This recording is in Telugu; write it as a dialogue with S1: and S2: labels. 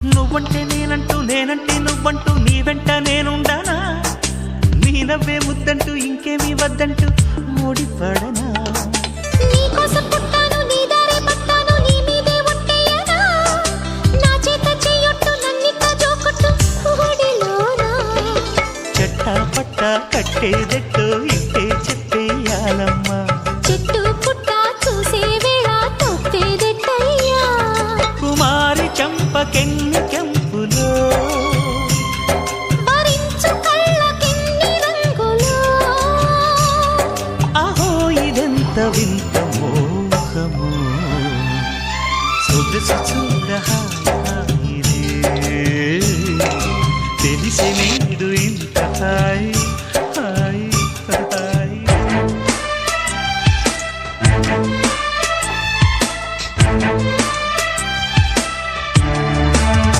S1: నువ్వంటే నేనంటూ నేనంటే నువ్వంటూ నీ వెంట నేనుండానా నీ నవ్వే ముద్దంటూ ఇంకేమీ వద్దంటూ ముడిపడనా
S2: నీకోసం పుట్టాను నీ దారే పట్టాను నీ మీదే ఒట్టేయనా నా చేత చెయ్యొట్టు నన్నిక్క జోకొట్టు ఓడిలోనా
S1: చెట్టా పట్టా కట్టేదెట్టో ఇంటే చెప్పేయాలమ్మా
S2: చెట్టు పుట్ట చూసే వేళ తప్పేదెట్టయ్యా
S1: కుమారి చంపకెన్ని కెంపులో
S2: భరించు కళ్ళకెన్ని రంగులో
S1: అహో ఇదెంత వింత మోహము సొగసు చూడహాయిరే తెలిసి నీడు ఇంత హాయి